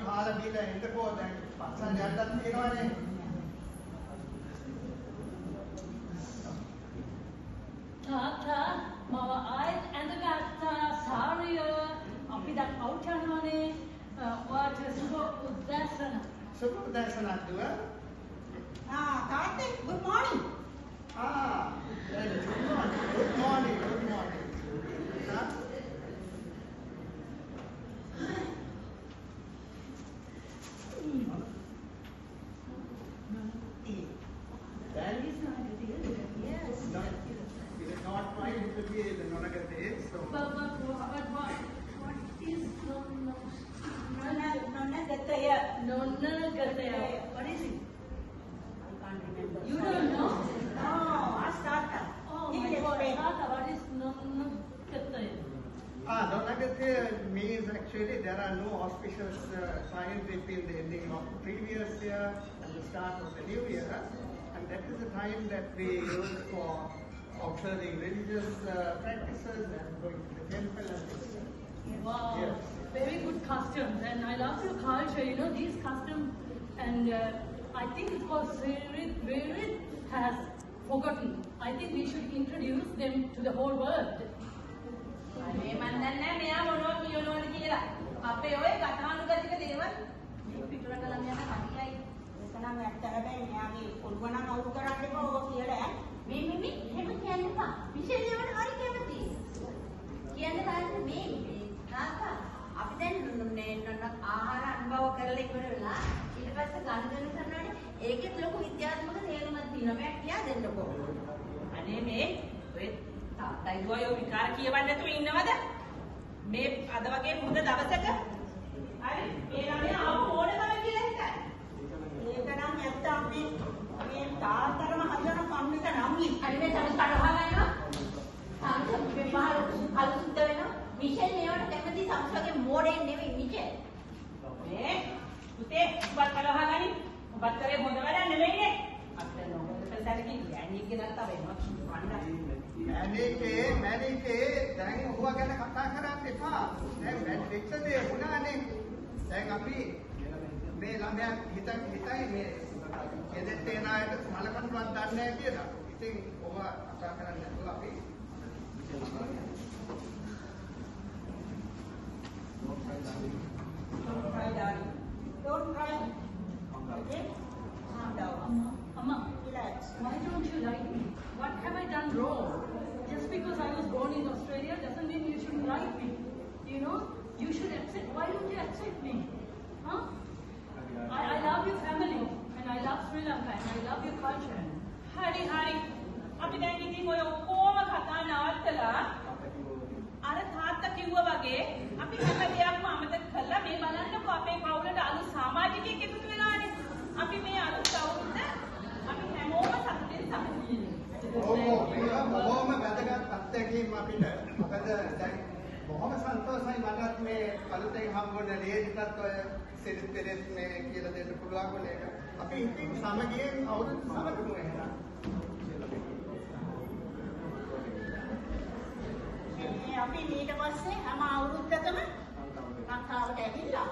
කාලා බීලා එන්නකෝ දැන් පස්සන් යන්නත් තියෙනවනේ. තාත්තා මම ආයෙත් ඇඳගත්තා සාරිය අපි දැන් අවුට් යනවානේ ඔයාට සුබ උදෑසන. සුබ උදෑසනක් දුව. තාත්තේ good morning. Good morning. Huh? That is not a deal. Yes. It is not right. It will be the non-agate. So. But what is non-agataya? non-agataya? What is it? You don't know? No, ask Tata. Oh my God, Tata, what is non-agataya? Non-agate means actually there are no auspicious signs between the ending of the previous year and the start of the new year. And that is the time that we use for observing religious practices and going to the temple and things. Wow, Yes. very good customs, and I love your culture. You know these customs, and I think it was very has forgotten. I think we should introduce them to the whole world. මේ මන් දන්නේ මෙයා මොනවද කියනවද කියලා. අපේ ඔය කථානුගතික දේවල් මේ පිටරට ළඟ යන කතියයි. ඒක නම් ඇත්ත හැබැයි මෙයාගේ ඔළුව නම් අවුල් කරන්න එපා ඕක කියලා. මේ එහෙම කියන්න එපා. විශේෂයෙන්ම හරි කැමතියි. කියන්න තාත්තේ මේ තාත්තා අපි දැන් ආහාර අනුභව කරලා ඉවර වෙලා ඊට පස්සේ ගනුදෙනු කරනවානේ ඒකෙත් ලොකු විද්‍යාත්මක තේරුමක් තියෙනවා. මම කියා දෙන්නකෝ. අනේ මේ ඔය තාත්තයි දුවයි ඔය විකාර කියවන්න නැතුව ඉන්නවද? මේ අද වගේ පුද දවසක හරි මේ ළමයා ආව ඕනකම කියලා හිතයි. ඒක නම් ඇත්ත අපි මේ තාත්තරම හදන කම්මිට නම් හරි මේ තමයි කඩවා ගන්නවා. තාත්තා මේ බහල අලුත් වෙනවා. මිෂෙල් මේවට කැමති සංස්කෘතික මෝඩෙන් නෙවෙයි මිෂෙල්. මේ පුතේ උඹත් කඩවා ගනි. උඹත් කරේ හොඳ වැඩක් නෙවෙයිනේ. අපිට නෝකට සැලකිලි යන්නේ කියලා තමයි මම මැනිකේ දැන් ඔබ ගැන කතා කරන්න එපා. දැන් වෙච්ච දේ වුණානේ. දැන් අපි මේ ළමයා හිතයි මේ කෙදෙත් එන අයට මලකටවත් දන්නේ නැහැ කියලා. ඉතින් ඔබ කතා කරන්න නැතුව අපි don't cry darling. Don't cry. Okay? Calm down. Amma, Relax. why don't you like me? What have I done wrong? Just because I was born in Australia doesn't mean you should like me. You know, you should accept. Why don't you accept me? Huh? I love your family, and I love Sri Lanka, and I love your culture. හරි අපි දැන් ඉතින් ඔය ඔක්කොම කතා නවත්තලා අර තාත්තා කිව්වා වගේ අපි හැම දෙයක්ම අමතක කරලා මේ බලන්නකො අපේ පවුලට අලුත් සමාජිකයෙක් එකතු වෙනානේ. අපි මේ අලුත් අවුරුද්ද අපි හැමෝම සතුටින් සමගියනේ. බොහොම වැදගත් අත්දැකීම් අපිට. මොකද දැන් බොහොම සන්තෝෂයි මටත් මේ අලුතෙන් හම්බුන ලේඩිටත් ඔය සිරිත් පෙරේත් මේ කියලා දෙන්න පුළුවන් වුණ එක. අපි ඉතින් සමගියෙන් අවුරුදු සමගිමු එහෙනම්. අපි ඊට පස්සේ හැම අවුරුද්දකම ලංකාවට ඇවිල්ලා